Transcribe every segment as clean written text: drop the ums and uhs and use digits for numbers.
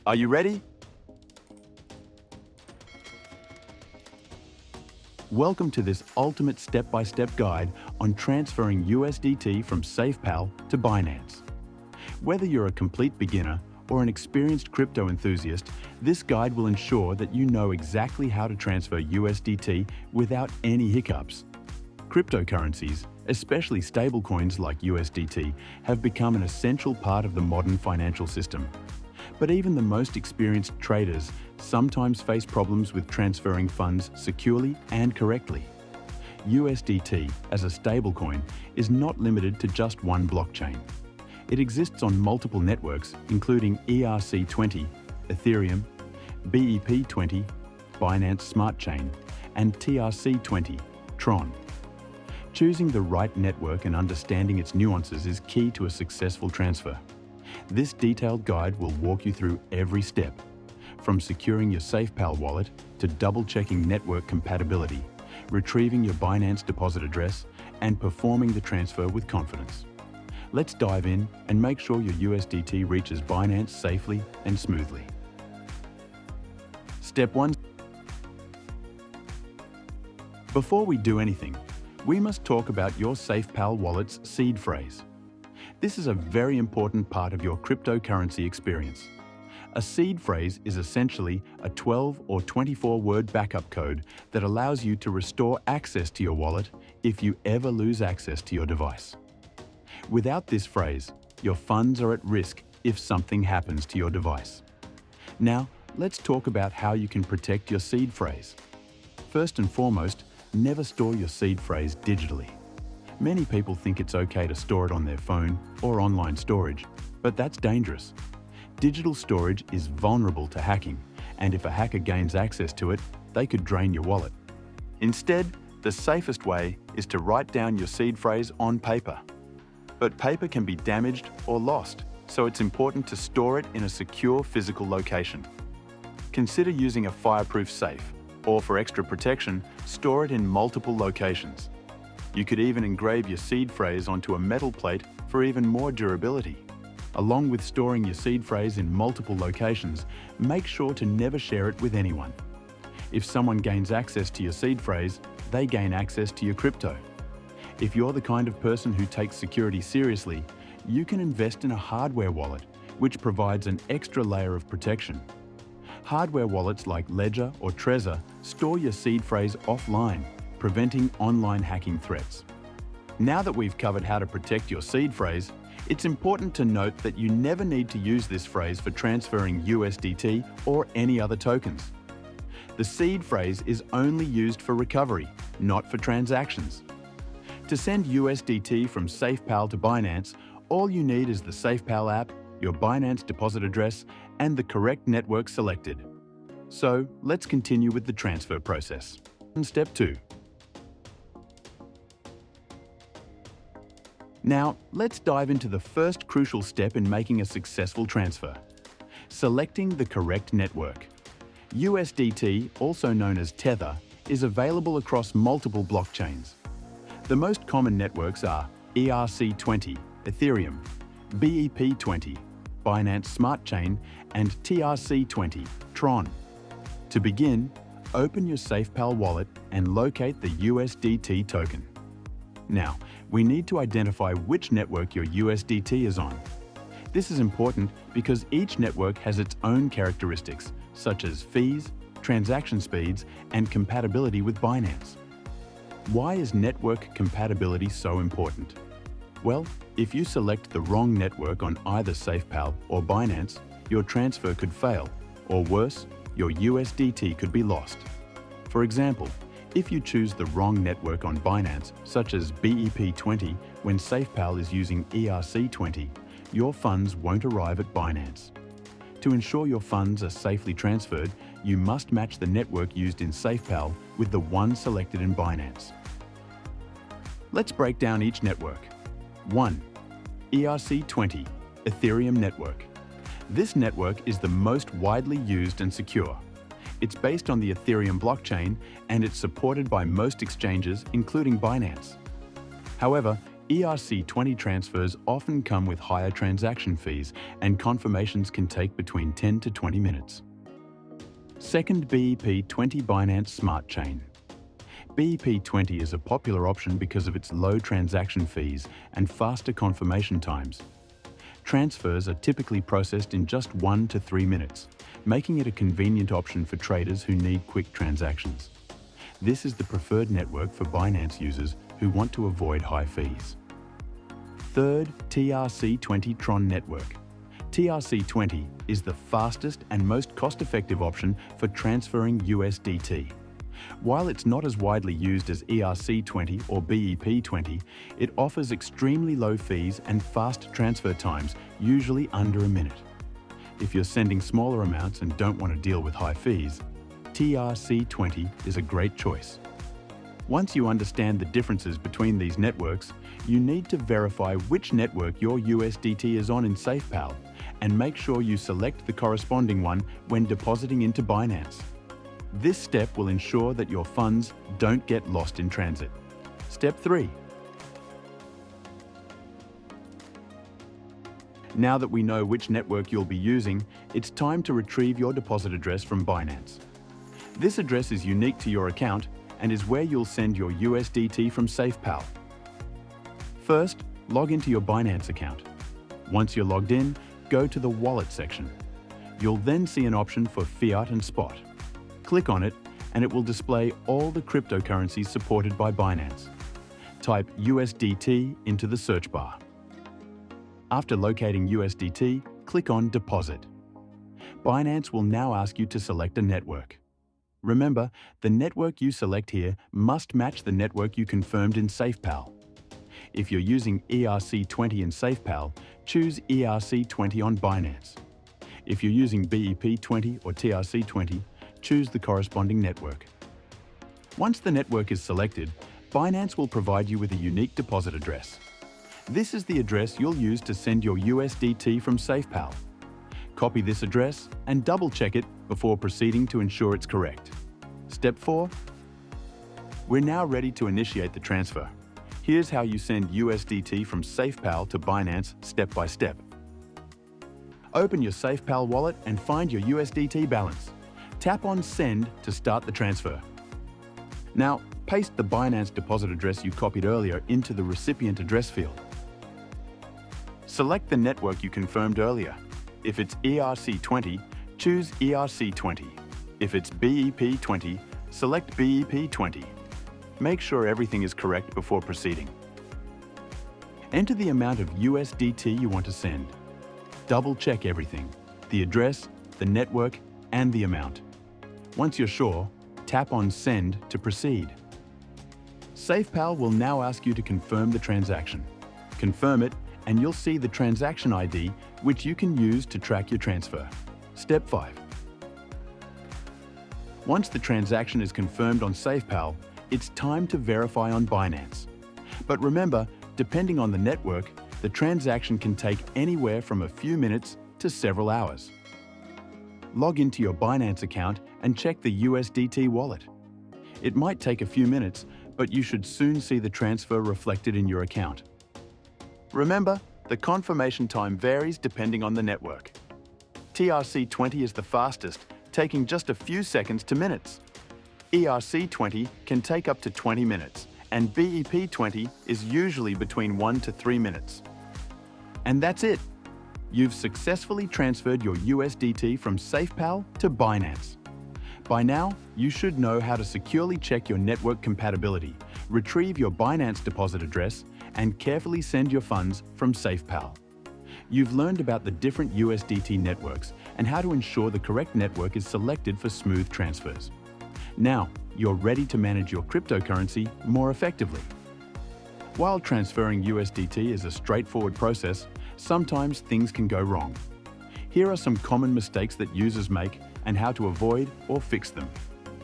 Are you ready? Welcome to this ultimate step-by-step guide on transferring USDT from SafePal to Binance. Whether you're a complete beginner or an experienced crypto enthusiast, this guide will ensure that you know exactly how to transfer USDT without any hiccups. Cryptocurrencies, especially stablecoins like USDT, have become an essential part of the modern financial system. But even the most experienced traders sometimes face problems with transferring funds securely and correctly. USDT, as a stablecoin, is not limited to just one blockchain. It exists on multiple networks, including ERC20, Ethereum, BEP20, Binance Smart Chain, and TRC20, Tron. Choosing the right network and understanding its nuances is key to a successful transfer. This detailed guide will walk you through every step, from securing your SafePal wallet to double-checking network compatibility, retrieving your Binance deposit address, and performing the transfer with confidence. Let's dive in and make sure your USDT reaches Binance safely and smoothly. Step 1. Before we do anything, we must talk about your SafePal wallet's seed phrase. This is a very important part of your cryptocurrency experience. A seed phrase is essentially a 12 or 24-word backup code that allows you to restore access to your wallet if you ever lose access to your device. Without this phrase, your funds are at risk if something happens to your device. Now, let's talk about how you can protect your seed phrase. First and foremost, never store your seed phrase digitally. Many people think it's okay to store it on their phone or online storage, but that's dangerous. Digital storage is vulnerable to hacking, and if a hacker gains access to it, they could drain your wallet. Instead, the safest way is to write down your seed phrase on paper. But paper can be damaged or lost, so it's important to store it in a secure physical location. Consider using a fireproof safe, or for extra protection, store it in multiple locations. You could even engrave your seed phrase onto a metal plate for even more durability. Along with storing your seed phrase in multiple locations, make sure to never share it with anyone. If someone gains access to your seed phrase, they gain access to your crypto. If you're the kind of person who takes security seriously, you can invest in a hardware wallet, which provides an extra layer of protection. Hardware wallets like Ledger or Trezor store your seed phrase offline, preventing online hacking threats. Now that we've covered how to protect your seed phrase, it's important to note that you never need to use this phrase for transferring USDT or any other tokens. The seed phrase is only used for recovery, not for transactions. To send USDT from SafePal to Binance, all you need is the SafePal app, your Binance deposit address, and the correct network selected. So, let's continue with the transfer process. Step 2. Now, let's dive into the first crucial step in making a successful transfer: selecting the correct network. USDT, also known as Tether, is available across multiple blockchains. The most common networks are ERC20, Ethereum, BEP20, Binance Smart Chain, and TRC20, Tron. To begin, open your SafePal wallet and locate the USDT token. Now, we need to identify which network your USDT is on. This is important because each network has its own characteristics, such as fees, transaction speeds, and compatibility with Binance. Why is network compatibility so important? Well, if you select the wrong network on either SafePal or Binance, your transfer could fail, or worse, your USDT could be lost. For example, if you choose the wrong network on Binance, such as BEP20, when SafePal is using ERC20, your funds won't arrive at Binance. To ensure your funds are safely transferred, you must match the network used in SafePal with the one selected in Binance. Let's break down each network. 1. ERC20, Ethereum Network. This network is the most widely used and secure. It's based on the Ethereum blockchain, and it's supported by most exchanges, including Binance. However, ERC20 transfers often come with higher transaction fees, and confirmations can take between 10 to 20 minutes. Second, BEP20 Binance Smart Chain. BEP20 is a popular option because of its low transaction fees and faster confirmation times. Transfers are typically processed in just 1 to 3 minutes, making it a convenient option for traders who need quick transactions. This is the preferred network for Binance users who want to avoid high fees. Third, TRC20 Tron Network. TRC20 is the fastest and most cost-effective option for transferring USDT. While it's not as widely used as ERC20 or BEP20, it offers extremely low fees and fast transfer times, usually under a minute. If you're sending smaller amounts and don't want to deal with high fees, TRC20 is a great choice. Once you understand the differences between these networks, you need to verify which network your USDT is on in SafePal and make sure you select the corresponding one when depositing into Binance. This step will ensure that your funds don't get lost in transit. Step 3. Now that we know which network you'll be using, it's time to retrieve your deposit address from Binance. This address is unique to your account and is where you'll send your USDT from SafePal. First, log into your Binance account. Once you're logged in, go to the Wallet section. You'll then see an option for Fiat and Spot. Click on it and it will display all the cryptocurrencies supported by Binance. Type USDT into the search bar. After locating USDT, click on Deposit. Binance will now ask you to select a network. Remember, the network you select here must match the network you confirmed in SafePal. If you're using ERC20 in SafePal, choose ERC20 on Binance. If you're using BEP20 or TRC20, choose the corresponding network. Once the network is selected, Binance will provide you with a unique deposit address. This is the address you'll use to send your USDT from SafePal. Copy this address and double-check it before proceeding to ensure it's correct. Step 4. We're now ready to initiate the transfer. Here's how you send USDT from SafePal to Binance step by step. Open your SafePal wallet and find your USDT balance. Tap on Send to start the transfer. Now, paste the Binance deposit address you copied earlier into the recipient address field. Select the network you confirmed earlier. If it's ERC20, choose ERC20. If it's BEP20, select BEP20. Make sure everything is correct before proceeding. Enter the amount of USDT you want to send. Double-check everything: the address, the network, and the amount. Once you're sure, tap on Send to proceed. SafePal will now ask you to confirm the transaction. Confirm it, and you'll see the transaction ID, which you can use to track your transfer. Step 5. Once the transaction is confirmed on SafePal, it's time to verify on Binance. But remember, depending on the network, the transaction can take anywhere from a few minutes to several hours. Log into your Binance account and check the USDT wallet. It might take a few minutes, but you should soon see the transfer reflected in your account. Remember, the confirmation time varies depending on the network. TRC20 is the fastest, taking just a few seconds to minutes. ERC20 can take up to 20 minutes, and BEP20 is usually between 1 to 3 minutes. And that's it. You've successfully transferred your USDT from SafePal to Binance. By now, you should know how to securely check your network compatibility, retrieve your Binance deposit address, and carefully send your funds from SafePal. You've learned about the different USDT networks and how to ensure the correct network is selected for smooth transfers. Now, you're ready to manage your cryptocurrency more effectively. While transferring USDT is a straightforward process, sometimes things can go wrong. Here are some common mistakes that users make and how to avoid or fix them.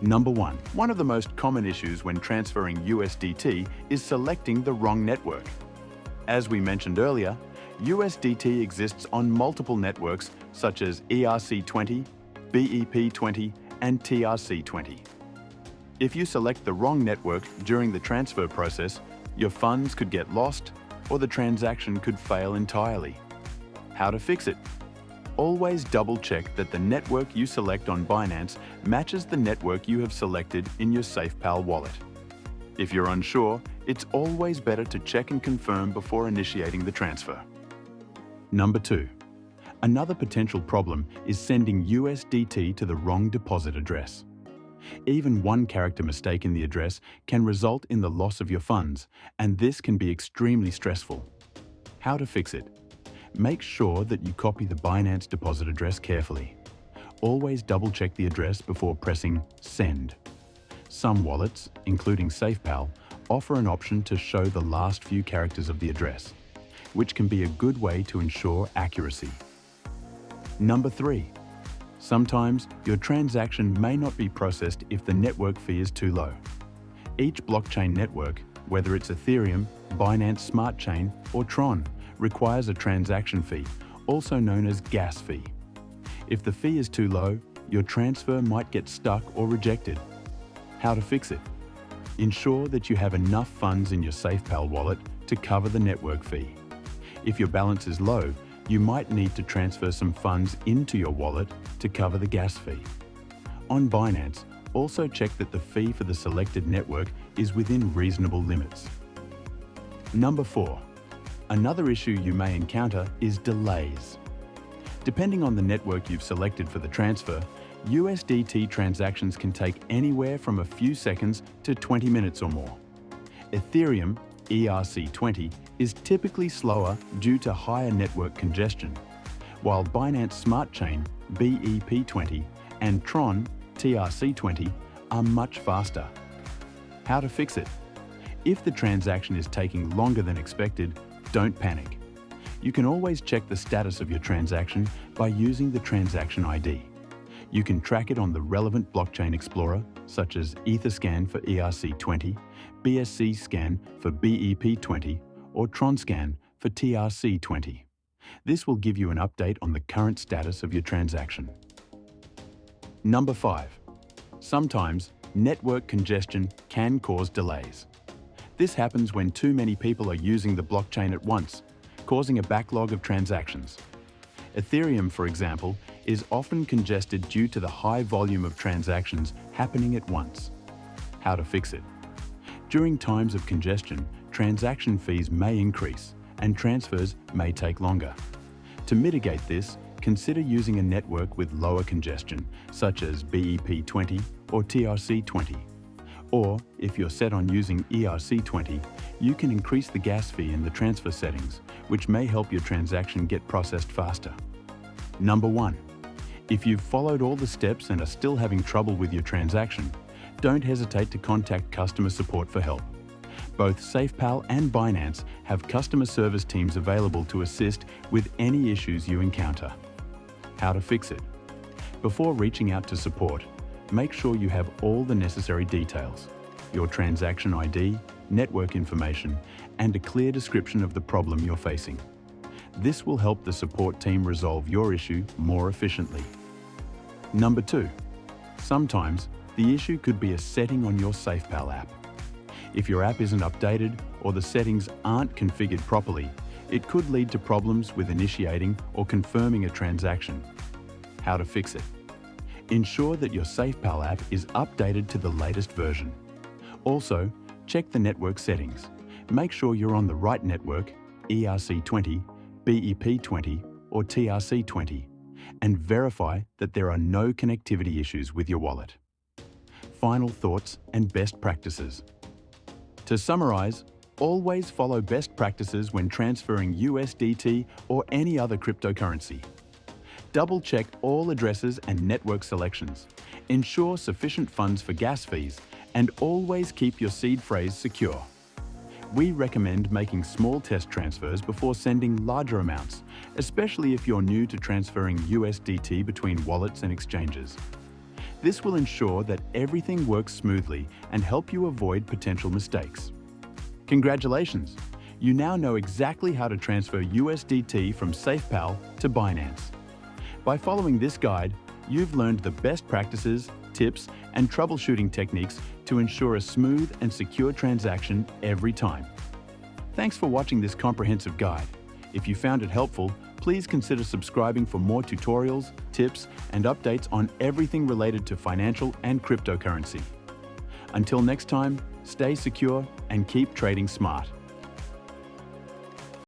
Number 1. One of the most common issues when transferring USDT is selecting the wrong network. As we mentioned earlier, USDT exists on multiple networks such as ERC20, BEP20, and TRC20. If you select the wrong network during the transfer process, your funds could get lost, or the transaction could fail entirely. How to fix it? Always double-check that the network you select on Binance matches the network you have selected in your SafePal wallet. If you're unsure, it's always better to check and confirm before initiating the transfer. Number 2. Another potential problem is sending USDT to the wrong deposit address. Even one character mistake in the address can result in the loss of your funds, and this can be extremely stressful. How to fix it? Make sure that you copy the Binance deposit address carefully. Always double-check the address before pressing Send. Some wallets, including SafePal, offer an option to show the last few characters of the address, which can be a good way to ensure accuracy. Number 3. Sometimes your transaction may not be processed if the network fee is too low. Each blockchain network, whether it's Ethereum, Binance Smart Chain, or Tron, requires a transaction fee, also known as gas fee. If the fee is too low, your transfer might get stuck or rejected. How to fix it? Ensure that you have enough funds in your SafePal wallet to cover the network fee. If your balance is low, you might need to transfer some funds into your wallet to cover the gas fee. On Binance, also check that the fee for the selected network is within reasonable limits. Number 4. Another issue you may encounter is delays. Depending on the network you've selected for the transfer, USDT transactions can take anywhere from a few seconds to 20 minutes or more. Ethereum, ERC20, is typically slower due to higher network congestion, while Binance Smart Chain, BEP20, and Tron, TRC20, are much faster. How to fix it? If the transaction is taking longer than expected, don't panic. You can always check the status of your transaction by using the transaction ID. You can track it on the relevant blockchain explorer, such as Etherscan for ERC20, BSC Scan for BEP20, or TronScan for TRC20. This will give you an update on the current status of your transaction. Number 5. Sometimes, network congestion can cause delays. This happens when too many people are using the blockchain at once, causing a backlog of transactions. Ethereum, for example, is often congested due to the high volume of transactions happening at once. How to fix it? During times of congestion, transaction fees may increase and transfers may take longer. To mitigate this, consider using a network with lower congestion, such as BEP20 or TRC20. Or, if you're set on using ERC20, you can increase the gas fee in the transfer settings, which may help your transaction get processed faster. Number 1. If you've followed all the steps and are still having trouble with your transaction, don't hesitate to contact customer support for help. Both SafePal and Binance have customer service teams available to assist with any issues you encounter. How to fix it? Before reaching out to support, make sure you have all the necessary details: your transaction ID, network information, and a clear description of the problem you're facing. This will help the support team resolve your issue more efficiently. Number 2. Sometimes, the issue could be a setting on your SafePal app. If your app isn't updated or the settings aren't configured properly, it could lead to problems with initiating or confirming a transaction. How to fix it? Ensure that your SafePal app is updated to the latest version. Also, check the network settings. Make sure you're on the right network, ERC20, BEP20, or TRC20, and verify that there are no connectivity issues with your wallet. Final thoughts and best practices. To summarize, always follow best practices when transferring USDT or any other cryptocurrency. Double-check all addresses and network selections. Ensure sufficient funds for gas fees, and always keep your seed phrase secure. We recommend making small test transfers before sending larger amounts, especially if you're new to transferring USDT between wallets and exchanges. This will ensure that everything works smoothly and help you avoid potential mistakes. Congratulations! You now know exactly how to transfer USDT from SafePal to Binance. By following this guide, you've learned the best practices, tips, and troubleshooting techniques to ensure a smooth and secure transaction every time. Thanks for watching this comprehensive guide. If you found it helpful, please consider subscribing for more tutorials, tips, and updates on everything related to financial and cryptocurrency. Until next time, stay secure and keep trading smart.